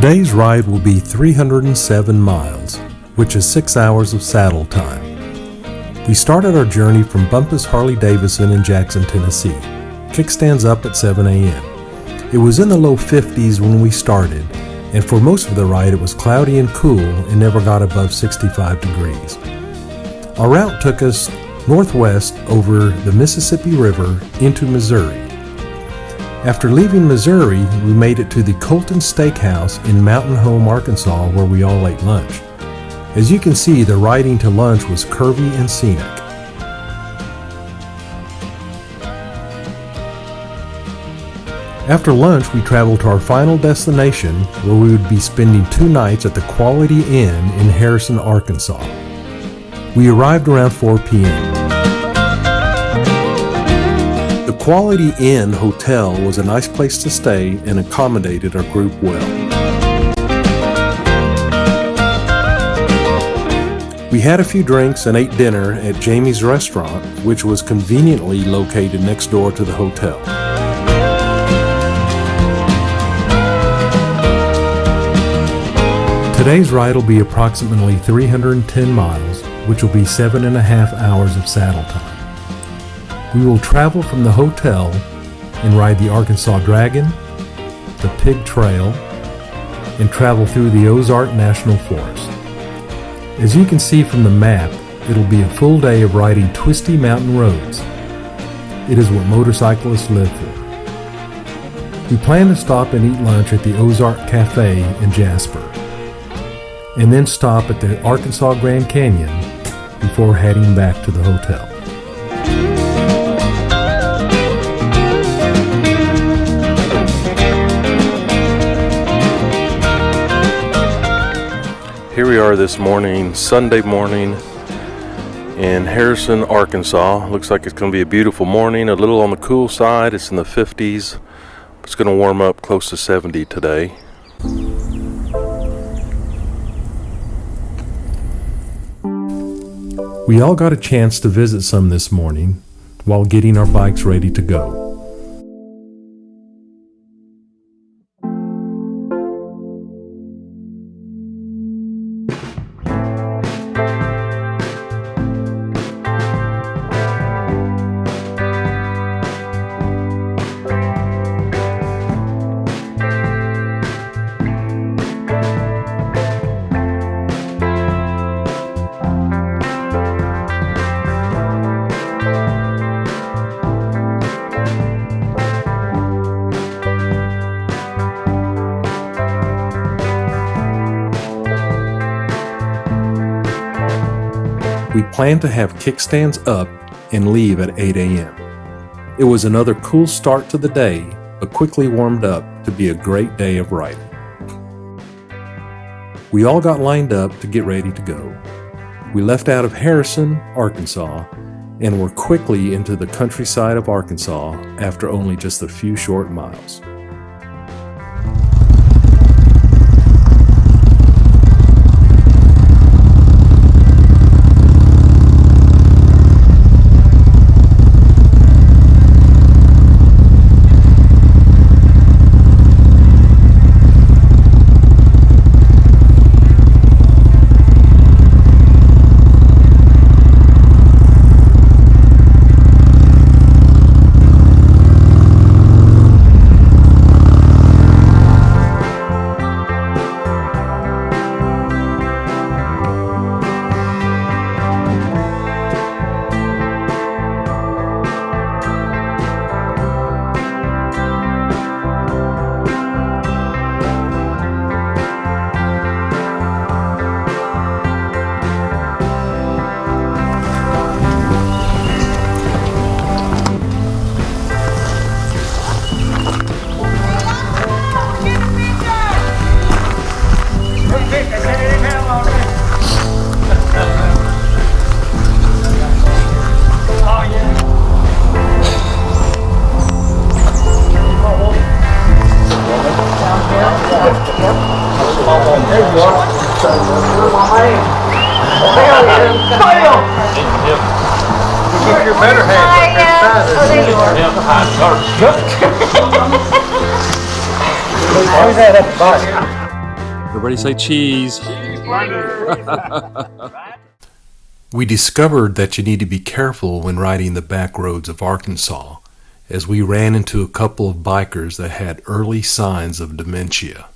Today's ride will be 307 miles, which is 6 hours of saddle time. We started our journey from Bumpus Harley-Davidson in Jackson, Tennessee. Kickstands up at 7 a.m. It was in the low 50s when we started, and for most of the ride it was cloudy and cool and never got above 65 degrees. Our route took us northwest over the Mississippi River into Missouri. After leaving Missouri, we made it to the Colton Steakhouse in Mountain Home, Arkansas, where we all ate lunch. As you can see, the riding to lunch was curvy and scenic. After lunch, we traveled to our final destination, where we would be spending 2 nights at the Quality Inn in Harrison, Arkansas. We arrived around 4 p.m. The Quality Inn Hotel was a nice place to stay and accommodated our group well. We had a few drinks and ate dinner at Jamie's Restaurant, which was conveniently located next door to the hotel. Today's ride will be approximately 310 miles, which will be 7.5 hours of saddle time. We will travel from the hotel and ride the Arkansas Dragon, the Pig Trail, and travel through the Ozark National Forest. As you can see from the map, it'll be a full day of riding twisty mountain roads. It is what motorcyclists live for. We plan to stop and eat lunch at the Ozark Cafe in Jasper, and then stop at the Arkansas Grand Canyon before heading back to the hotel. Here we are this morning, Sunday morning in Harrison, Arkansas. Looks like it's going to be a beautiful morning, a little on the cool side. It's in the 50s. It's going to warm up close to 70 today. We all got a chance to visit some this morning while getting our bikes ready to go. We planned to have kickstands up and leave at 8 a.m. It was another cool start to the day, but quickly warmed up to be a great day of riding. We all got lined up to get ready to go. We left out of Harrison, Arkansas, and were quickly into the countryside of Arkansas after only just a few short miles. Keep your better hand. Oh, there you are. Who's that at the bottom? Everybody say cheese. We discovered that you need to be careful when riding the back roads of Arkansas, as we ran into a couple of bikers that had early signs of dementia.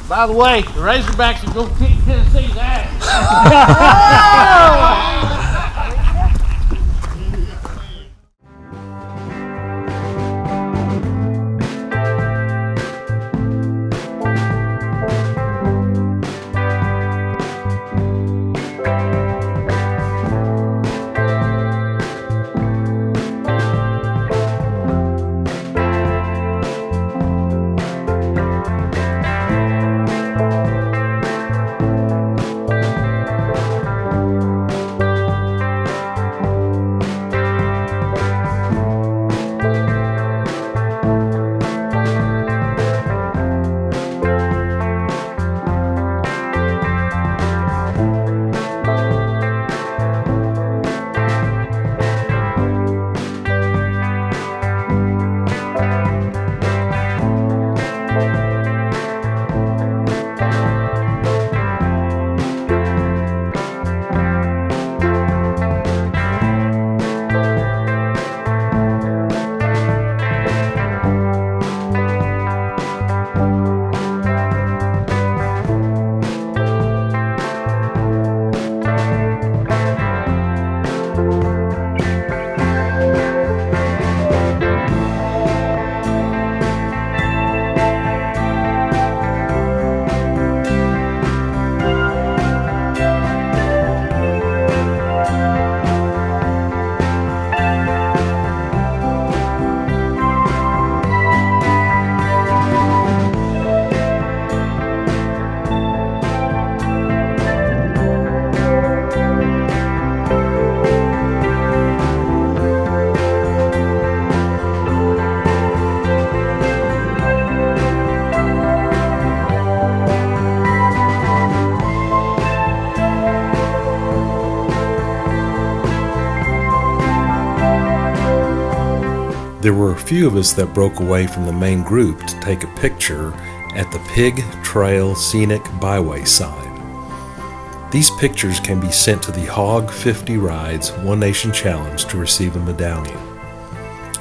By the way, the Razorbacks are going to kick Tennessee's ass. There were a few of us that broke away from the main group to take a picture at the Pig Trail Scenic Byway sign. These pictures can be sent to the HOG 50 Rides One Nation Challenge to receive a medallion.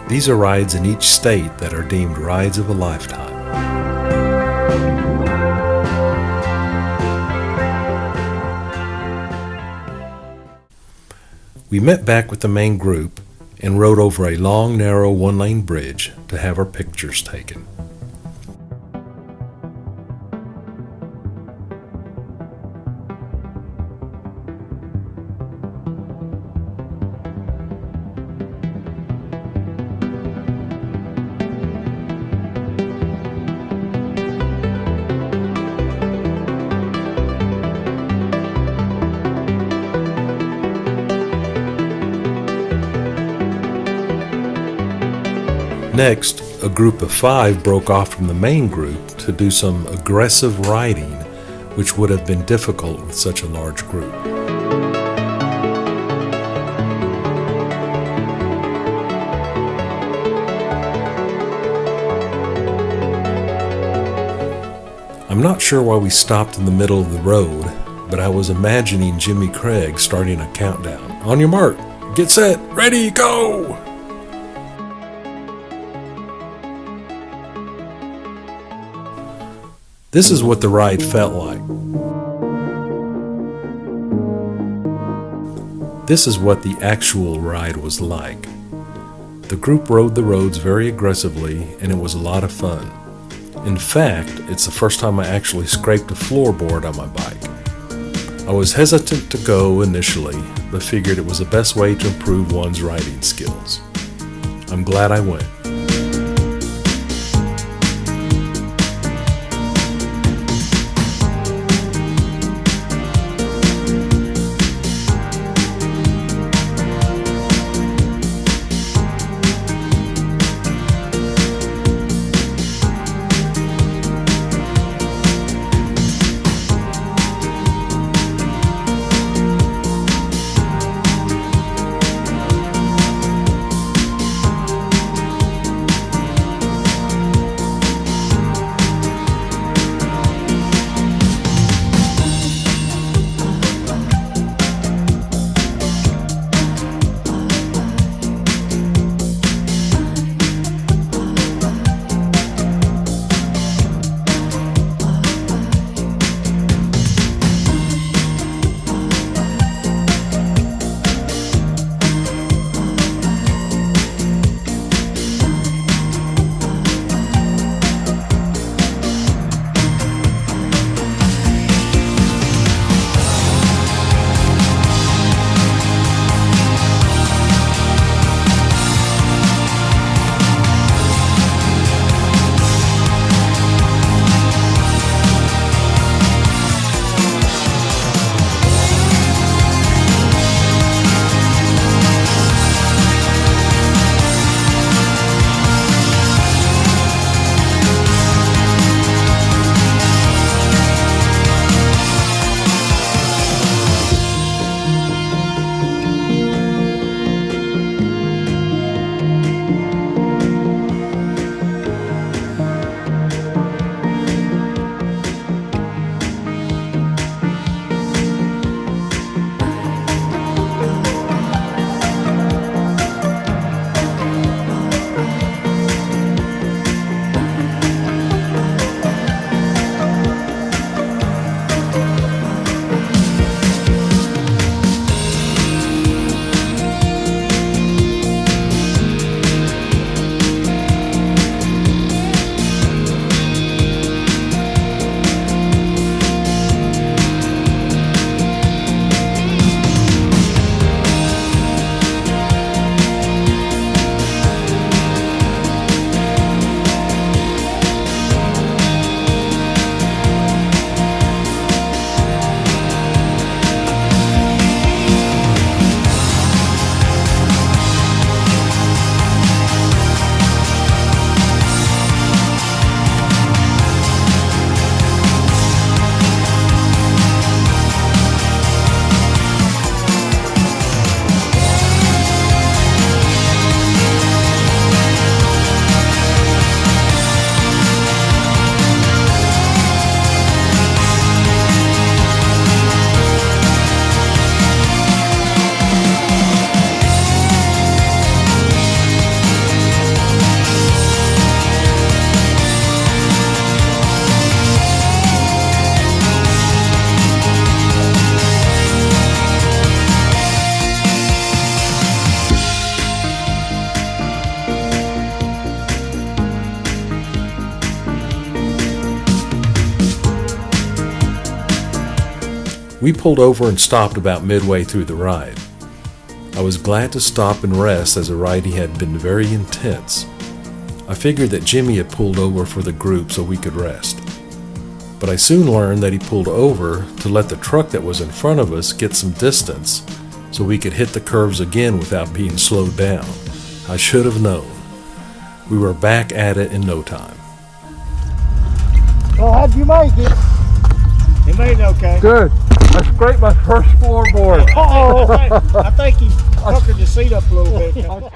These are rides in each state that are deemed rides of a lifetime. We met back with the main group and rode over a long, narrow one-lane bridge to have our pictures taken. Next, a group of 5 broke off from the main group to do some aggressive riding, which would have been difficult with such a large group. I'm not sure why we stopped in the middle of the road, but I was imagining Jimmy Craig starting a countdown. On your mark, get set, ready, go! This is what the ride felt like. This is what the actual ride was like. The group rode the roads very aggressively, and it was a lot of fun. In fact, it's the first time I actually scraped a floorboard on my bike. I was hesitant to go initially, but figured it was the best way to improve one's riding skills. I'm glad I went. We pulled over and stopped about midway through the ride. I was glad to stop and rest as the ride had been very intense. I figured that Jimmy had pulled over for the group so we could rest. But I soon learned that he pulled over to let the truck that was in front of us get some distance so we could hit the curves again without being slowed down. I should have known. We were back at it in no time. Well, how'd you make it? You made it okay. Good. I scraped my first floorboard. Oh, I think he puckered the seat up a little bit.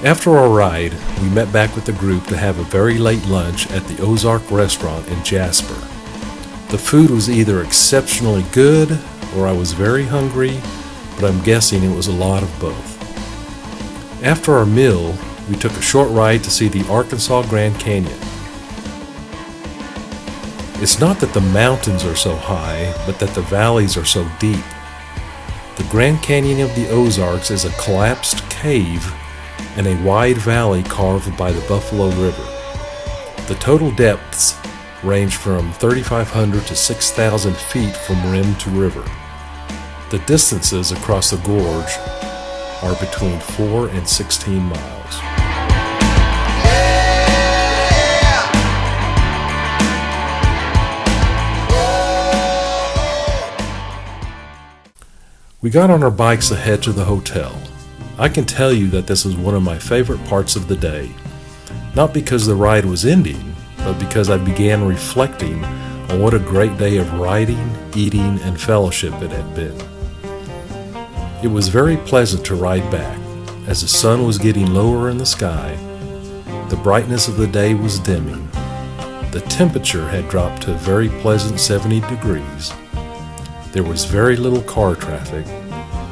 After our ride, we met back with the group to have a very late lunch at the Ozark restaurant in Jasper. The food was either exceptionally good or I was very hungry, but I'm guessing it was a lot of both. After our meal, we took a short ride to see the Arkansas Grand Canyon. It's not that the mountains are so high, but that the valleys are so deep. The Grand Canyon of the Ozarks is a collapsed cave and a wide valley carved by the Buffalo River. The total depths range from 3,500 to 6,000 feet from rim to river. The distances across the gorge are between 4 and 16 miles. We got on our bikes to head to the hotel. I can tell you that this was one of my favorite parts of the day, not because the ride was ending, but because I began reflecting on what a great day of riding, eating, and fellowship it had been. It was very pleasant to ride back, as the sun was getting lower in the sky, the brightness of the day was dimming, the temperature had dropped to a very pleasant 70 degrees, there was very little car traffic,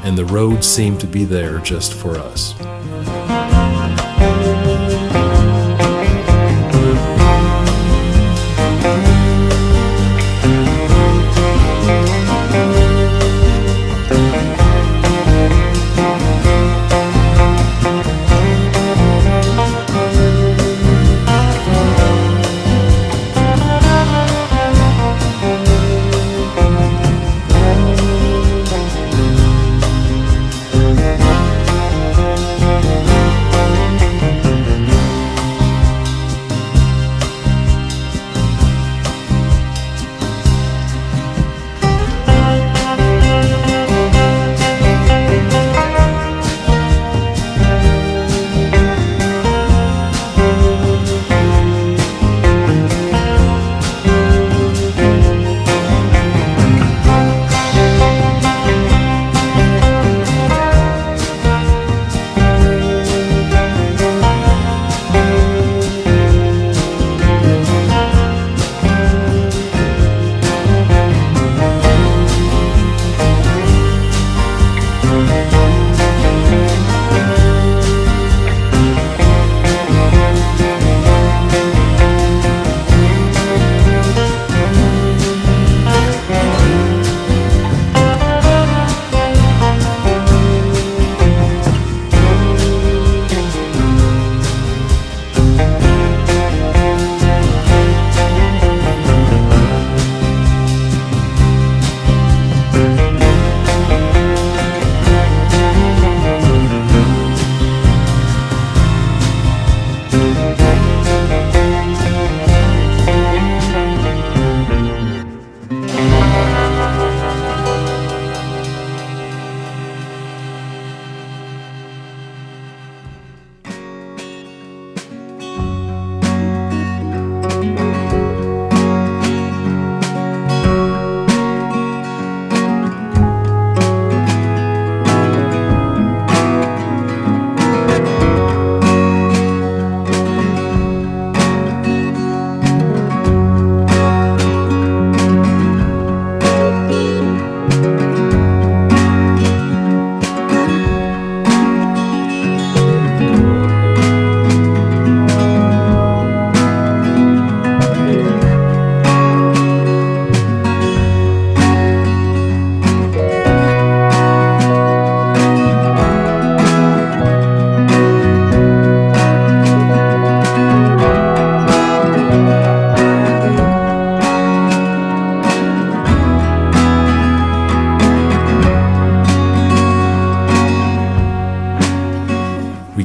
and the road seemed to be there just for us.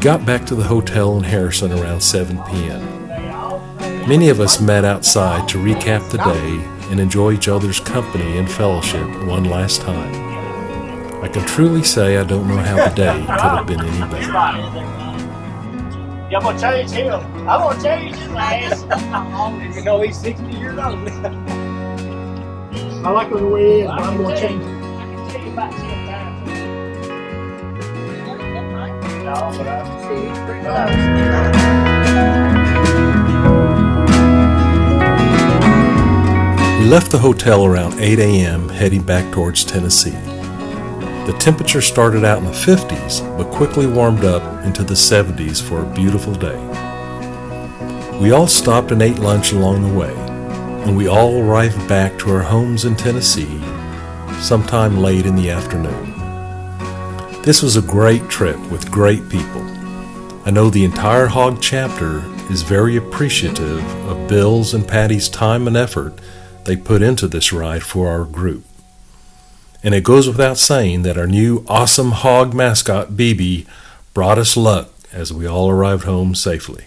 got back to the hotel in Harrison around 7 p.m. Many of us met outside to recap the day and enjoy each other's company and fellowship one last time. I can truly say I don't know how the day could have been any better. Yeah, I'm gonna change him. I'm gonna change his ass. Even though he's 60 years old. I like the way it is, but I'm going to change it. I can tell you about 10 times. No, but I see. We left the hotel around 8 a.m. heading back towards Tennessee. The temperature started out in the 50s, but quickly warmed up into the 70s for a beautiful day. We all stopped and ate lunch along the way, and we all arrived back to our homes in Tennessee sometime late in the afternoon. This was a great trip with great people. I know the entire HOG chapter is very appreciative of Bill's and Patty's time and effort they put into this ride for our group. And it goes without saying that our new awesome HOG mascot, BB, brought us luck as we all arrived home safely.